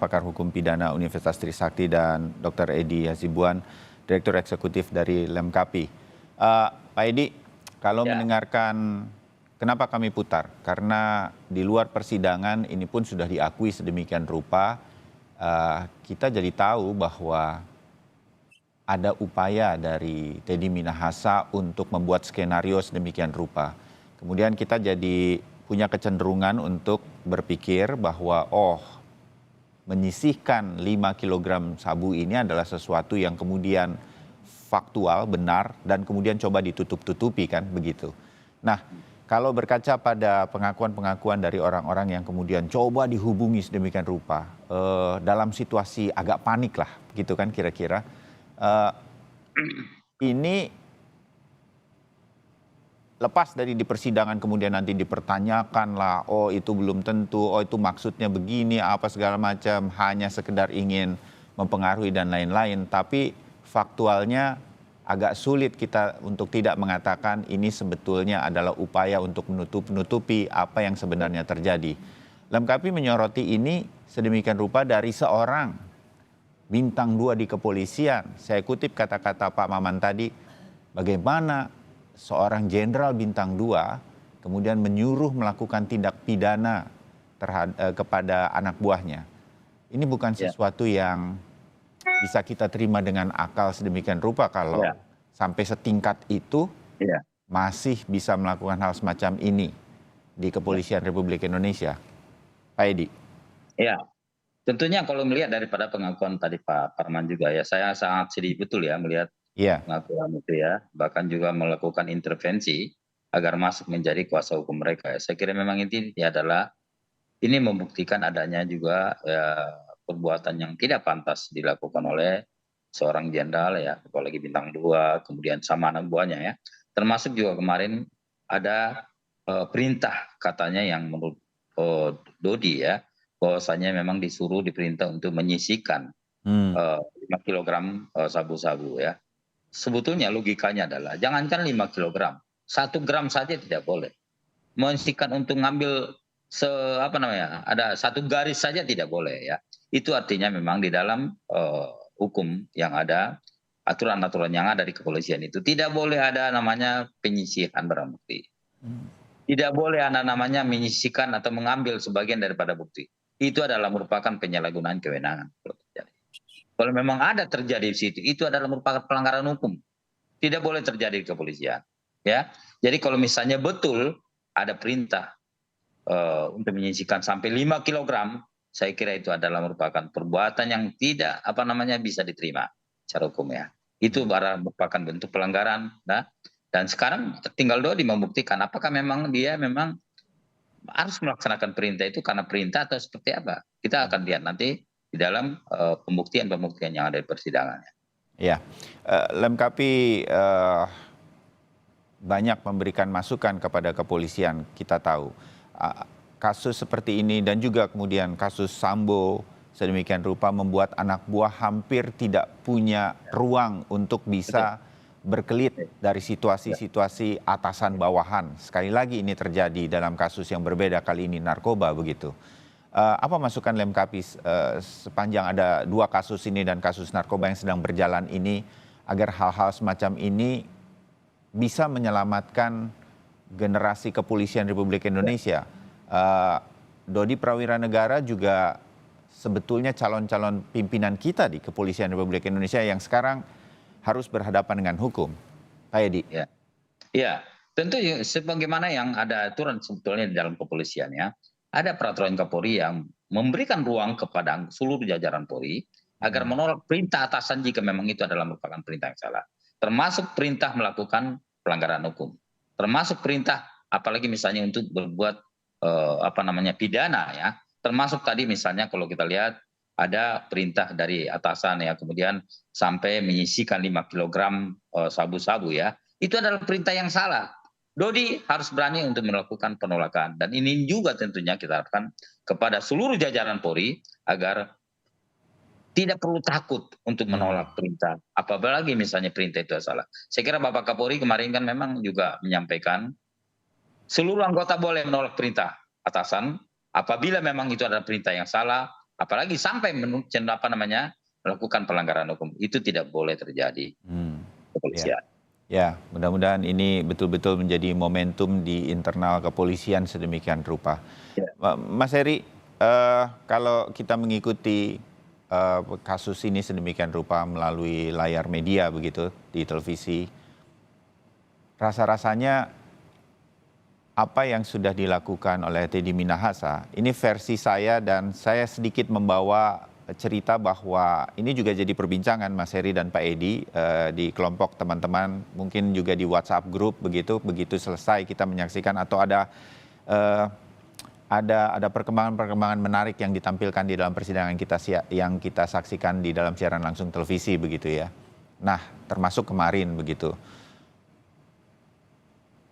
pakar hukum pidana Universitas Trisakti, dan Dr. Edi Hasibuan, Direktur Eksekutif dari Lemkapi. Pak Edi, kalau mendengarkan, kenapa kami putar? Karena di luar persidangan ini pun sudah diakui sedemikian rupa, kita jadi tahu bahwa ada upaya dari Teddy Minahasa untuk membuat skenario sedemikian rupa. Kemudian kita jadi punya kecenderungan untuk berpikir bahwa menyisihkan 5 kg sabu ini adalah sesuatu yang kemudian faktual, benar, dan kemudian coba ditutup-tutupi, kan begitu. Nah, kalau berkaca pada pengakuan-pengakuan dari orang-orang yang kemudian coba dihubungi sedemikian rupa, dalam situasi agak panik lah, gitu kan kira-kira, ini lepas dari di persidangan kemudian nanti dipertanyakan lah, itu belum tentu, itu maksudnya begini, apa segala macam, hanya sekedar ingin mempengaruhi dan lain-lain. Tapi faktualnya agak sulit kita untuk tidak mengatakan ini sebetulnya adalah upaya untuk menutupi apa yang sebenarnya terjadi. Lemkapi menyoroti ini sedemikian rupa dari seorang bintang 2 di kepolisian. Saya kutip kata-kata Pak Maman tadi, bagaimana seorang jenderal bintang 2 kemudian menyuruh melakukan tindak pidana kepada anak buahnya. Ini bukan sesuatu yang bisa kita terima dengan akal sedemikian rupa kalau sampai setingkat itu masih bisa melakukan hal semacam ini di Kepolisian Republik Indonesia. Pak Edi. Ya, tentunya kalau melihat daripada pengakuan tadi Pak Parman juga ya, saya sangat sedih betul ya melihat pengakuan itu ya, bahkan juga melakukan intervensi agar masuk menjadi kuasa hukum mereka. Saya kira memang ini adalah ini membuktikan adanya juga perbuatan yang tidak pantas dilakukan oleh seorang jenderal ya, apalagi bintang 2, kemudian sama anak buahnya ya. Termasuk juga kemarin ada perintah katanya yang menurut Dodi ya, bahwasanya memang disuruh diperintah untuk menyisihkan 5 kilogram sabu-sabu ya. Sebetulnya logikanya adalah jangankan 5 kilogram, 1 gram saja tidak boleh. Menyisihkan untuk ngambil ada 1 garis saja tidak boleh ya. Itu artinya memang di dalam hukum yang ada, aturan-aturan yang ada di kepolisian itu tidak boleh ada namanya penyisihan barang bukti. Tidak boleh ada namanya menyisihkan atau mengambil sebagian daripada bukti. Itu adalah merupakan penyalahgunaan kewenangan. Kalau memang ada terjadi di situ, itu adalah merupakan pelanggaran hukum. Tidak boleh terjadi di kepolisian. Ya, jadi kalau misalnya betul ada perintah untuk menyisihkan sampai 5 kilogram, saya kira itu adalah merupakan perbuatan yang tidak bisa diterima secara hukum ya. Itu merupakan bentuk pelanggaran. Dan sekarang tinggal Dodi membuktikan apakah memang dia harus melaksanakan perintah itu karena perintah atau seperti apa. Kita akan lihat nanti di dalam pembuktian-pembuktian yang ada di persidangan. Ya, Lemkapi banyak memberikan masukan kepada kepolisian, kita tahu. Kasus seperti ini dan juga kemudian kasus Sambo sedemikian rupa membuat anak buah hampir tidak punya ruang untuk bisa berkelit dari situasi-situasi atasan bawahan. Sekali lagi ini terjadi dalam kasus yang berbeda, kali ini narkoba begitu. Apa masukan Lemkapi sepanjang ada 2 kasus ini dan kasus narkoba yang sedang berjalan ini agar hal-hal semacam ini bisa menyelamatkan generasi kepolisian Republik Indonesia? Dodi Prawiranegara juga sebetulnya calon-calon pimpinan kita di Kepolisian Republik Indonesia yang sekarang harus berhadapan dengan hukum. Pak Edi. Ya, tentu sebagaimana yang ada aturan sebetulnya di dalam kepolisian ya. Ada peraturan Kapolri yang memberikan ruang kepada seluruh jajaran Polri agar menolak perintah atasan jika memang itu adalah merupakan perintah yang salah. Termasuk perintah melakukan pelanggaran hukum. Termasuk perintah apalagi misalnya untuk berbuat pidana ya. Termasuk tadi misalnya kalau kita lihat ada perintah dari atasan ya, kemudian sampai menyisihkan 5 kilogram sabu-sabu ya. Itu adalah perintah yang salah. Dodi harus berani untuk melakukan penolakan. Dan ini juga tentunya kita harapkan kepada seluruh jajaran Polri agar tidak perlu takut untuk menolak perintah. Apalagi misalnya perintah itu salah. Saya kira Bapak Kapolri kemarin kan memang juga menyampaikan seluruh anggota boleh menolak perintah atasan apabila memang itu adalah perintah yang salah apalagi sampai melakukan pelanggaran hukum. Itu tidak boleh terjadi. Ya. Kepolisian. Ya, mudah-mudahan ini betul-betul menjadi momentum di internal kepolisian sedemikian rupa. Ya. Mas Heri, kalau kita mengikuti kasus ini sedemikian rupa melalui layar media begitu di televisi, rasa-rasanya apa yang sudah dilakukan oleh Teddy Minahasa, ini versi saya dan saya sedikit membawa cerita bahwa ini juga jadi perbincangan Mas Heri dan Pak Edi di kelompok teman-teman, mungkin juga di WhatsApp group begitu selesai kita menyaksikan atau ada perkembangan-perkembangan menarik yang ditampilkan di dalam persidangan yang kita saksikan di dalam siaran langsung televisi begitu ya. Nah, termasuk kemarin begitu.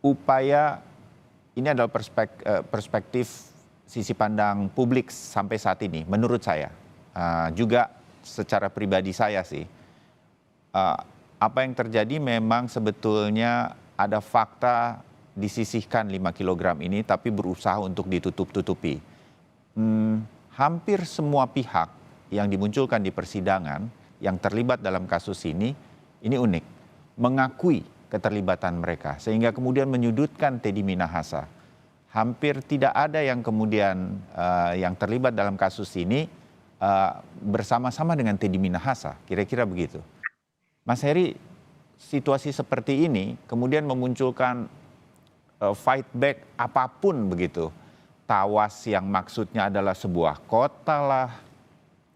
Upaya ini adalah perspektif sisi pandang publik sampai saat ini menurut saya. Juga secara pribadi saya sih, apa yang terjadi memang sebetulnya ada fakta disisihkan 5 kilogram ini tapi berusaha untuk ditutup-tutupi. Hampir semua pihak yang dimunculkan di persidangan yang terlibat dalam kasus ini unik, mengakui keterlibatan mereka sehingga kemudian menyudutkan Teddy Minahasa. Hampir tidak ada yang kemudian yang terlibat dalam kasus ini bersama-sama dengan Teddy Minahasa, kira-kira begitu. Mas Heri, situasi seperti ini kemudian memunculkan fight back apapun begitu. Tawas yang maksudnya adalah sebuah kota lah,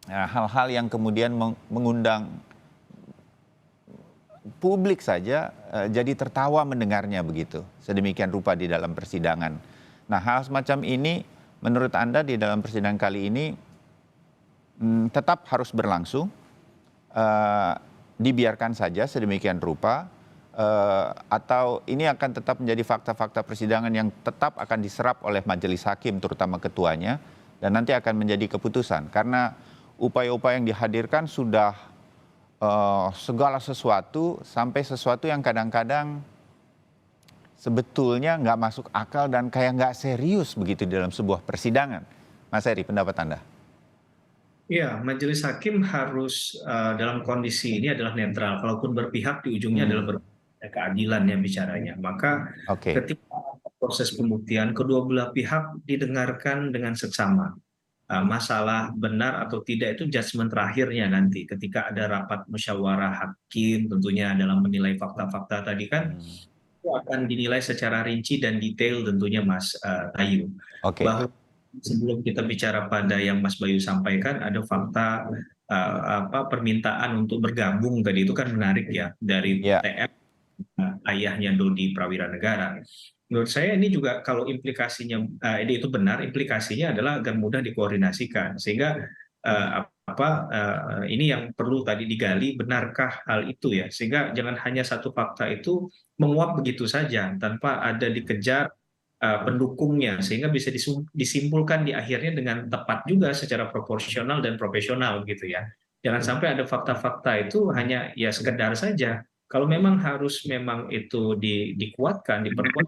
hal-hal yang kemudian mengundang publik saja jadi tertawa mendengarnya begitu, sedemikian rupa di dalam persidangan. Nah, hal semacam ini menurut Anda di dalam persidangan kali ini tetap harus berlangsung, dibiarkan saja sedemikian rupa, atau ini akan tetap menjadi fakta-fakta persidangan yang tetap akan diserap oleh majelis hakim terutama ketuanya dan nanti akan menjadi keputusan karena upaya-upaya yang dihadirkan sudah segala sesuatu sampai sesuatu yang kadang-kadang sebetulnya nggak masuk akal dan kayak nggak serius begitu di dalam sebuah persidangan. Mas Heri, pendapat Anda? Ya, majelis hakim harus dalam kondisi ini adalah netral. Kalaupun berpihak di ujungnya adalah keadilan yang bicaranya. Maka ketika proses pembuktian kedua belah pihak didengarkan dengan seksama. Masalah benar atau tidak itu judgement terakhirnya nanti ketika ada rapat musyawarah hakim tentunya dalam menilai fakta-fakta tadi kan itu akan dinilai secara rinci dan detail tentunya Mas Tayu. Bahwa sebelum kita bicara pada yang Mas Bayu sampaikan, ada fakta permintaan untuk bergabung tadi itu kan menarik ya dari TF ayahnya Dodi Prawiranegara. Menurut saya ini juga kalau implikasinya itu benar, implikasinya adalah agar mudah dikoordinasikan sehingga ini yang perlu tadi digali, benarkah hal itu ya, sehingga jangan hanya satu fakta itu menguap begitu saja tanpa ada dikejar pendukungnya sehingga bisa disimpulkan di akhirnya dengan tepat juga secara proporsional dan profesional gitu ya. Jangan sampai ada fakta-fakta itu hanya ya sekedar saja. Kalau memang harus memang itu dikuatkan, diperkuat,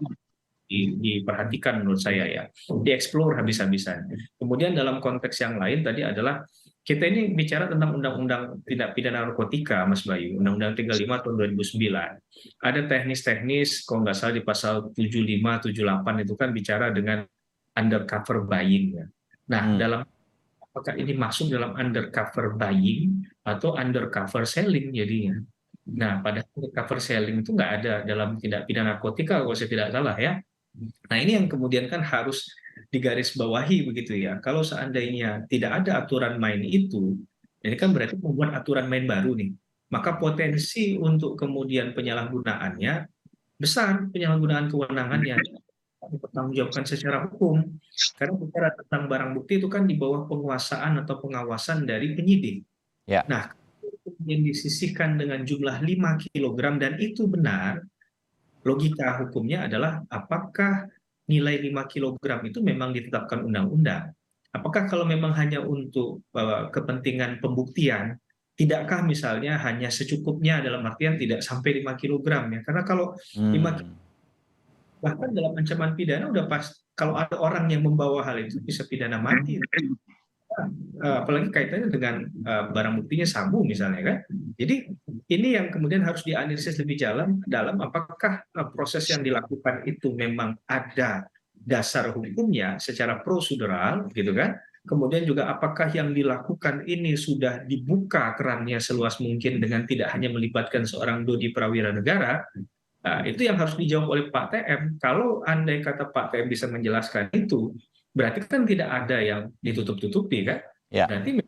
diperhatikan menurut saya ya, dieksplor habis-habisan. Kemudian dalam konteks yang lain tadi adalah kita ini bicara tentang undang-undang tindak pidana narkotika, Mas Bayu, Undang-Undang 35 tahun 2009. Ada teknis-teknis, kalau nggak salah di pasal 75, 78 itu kan bicara dengan undercover buying. Nah, apakah ini masuk dalam undercover buying atau undercover selling jadinya? Nah, pada undercover selling itu nggak ada dalam tindak pidana narkotika kalau saya tidak salah ya. Nah, ini yang kemudian kan harus digarisbawahi begitu ya. Kalau seandainya tidak ada aturan main itu, ini kan berarti membuat aturan main baru nih. Maka potensi untuk kemudian penyalahgunaannya besar, penyalahgunaan kewenangannya dipertanggungjawabkan secara hukum. Karena bicara tentang barang bukti itu kan di bawah penguasaan atau pengawasan dari penyidik. Nah, kemudian disisihkan dengan jumlah 5 kg dan itu benar, logika hukumnya adalah apakah nilai 5 kg itu memang ditetapkan undang-undang? Apakah kalau memang hanya untuk kepentingan pembuktian, tidakkah misalnya hanya secukupnya dalam artian tidak sampai 5 kg ya? Karena kalau 5 kg, bahkan dalam ancaman pidana udah pas, kalau ada orang yang membawa hal itu bisa pidana mati. apalagi kaitannya dengan barang buktinya sabu misalnya kan. Jadi ini yang kemudian harus dianalisis lebih dalam apakah proses yang dilakukan itu memang ada dasar hukumnya secara prosedural gitu kan. Kemudian juga apakah yang dilakukan ini sudah dibuka kerannya seluas mungkin dengan tidak hanya melibatkan seorang Dodi Prawira Negara. Nah, itu yang harus dijawab oleh Pak TM. Kalau andai kata Pak TM bisa menjelaskan itu, berarti kan tidak ada yang ditutup-tutupi kan? Ya. Berarti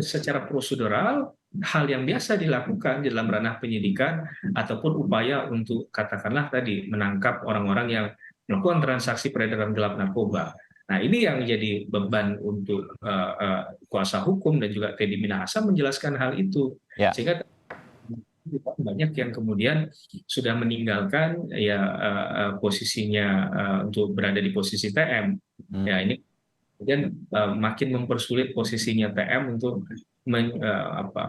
secara prosedural hal yang biasa dilakukan di dalam ranah penyidikan ataupun upaya untuk katakanlah tadi menangkap orang-orang yang melakukan transaksi peredaran gelap narkoba. Nah, ini yang menjadi beban untuk kuasa hukum dan juga Teddy Minahasa menjelaskan hal itu. Ya. Sehingga banyak yang kemudian sudah meninggalkan ya posisinya untuk berada di posisi TM. Ya, ini kemudian makin mempersulit posisinya TM untuk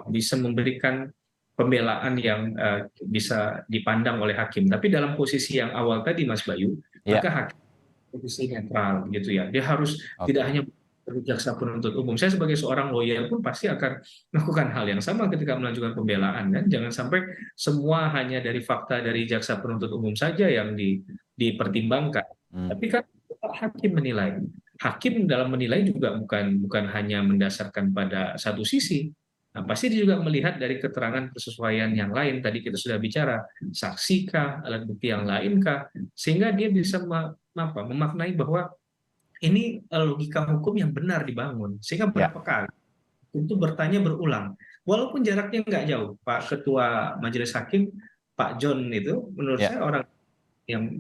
bisa memberikan pembelaan yang bisa dipandang oleh hakim. Tapi dalam posisi yang awal tadi Mas Bayu, maka hakim posisi netral gitu ya. Dia harus tidak hanya jaksa penuntut umum. Saya sebagai seorang lawyer pun pasti akan melakukan hal yang sama ketika mengajukan pembelaan kan. Jangan sampai semua hanya dari fakta dari jaksa penuntut umum saja yang dipertimbangkan. Tapi kan hakim menilai. Hakim dalam menilai juga bukan hanya mendasarkan pada satu sisi. Nah, pasti dia juga melihat dari keterangan kesesuaian yang lain. Tadi kita sudah bicara, saksi kah, alat bukti yang lain kah, sehingga dia bisa memaknai bahwa ini logika hukum yang benar dibangun. Sehingga berapa kali itu bertanya berulang. Walaupun jaraknya nggak jauh, Pak Ketua Majelis Hakim, Pak John itu menurut saya orang yang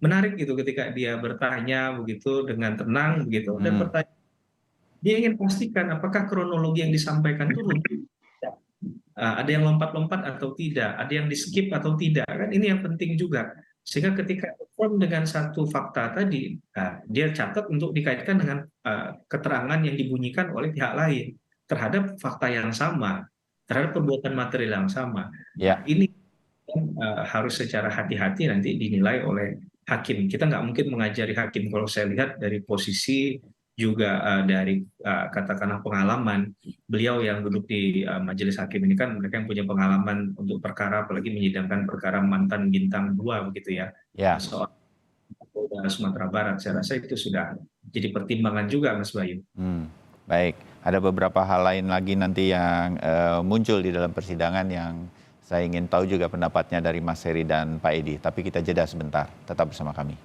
menarik gitu ketika dia bertanya begitu dengan tenang begitu dan bertanya. Dia ingin pastikan apakah kronologi yang disampaikan itu ada yang lompat-lompat atau tidak, ada yang di-skip atau tidak, kan ini yang penting juga. Sehingga ketika confirm dengan satu fakta tadi, dia catat untuk dikaitkan dengan keterangan yang dibunyikan oleh pihak lain terhadap fakta yang sama, terhadap perbuatan material yang sama. Ini harus secara hati-hati nanti dinilai oleh hakim. Kita nggak mungkin mengajari hakim kalau saya lihat dari posisi juga dari katakanlah pengalaman beliau yang duduk di majelis hakim ini kan mereka yang punya pengalaman untuk perkara apalagi menyidangkan perkara mantan bintang 2 begitu ya. Soal Sumatera Barat saya rasa itu sudah jadi pertimbangan juga Mas Bayu. Baik, ada beberapa hal lain lagi nanti yang muncul di dalam persidangan yang saya ingin tahu juga pendapatnya dari Mas Heri dan Pak Edi, tapi kita jeda sebentar, tetap bersama kami.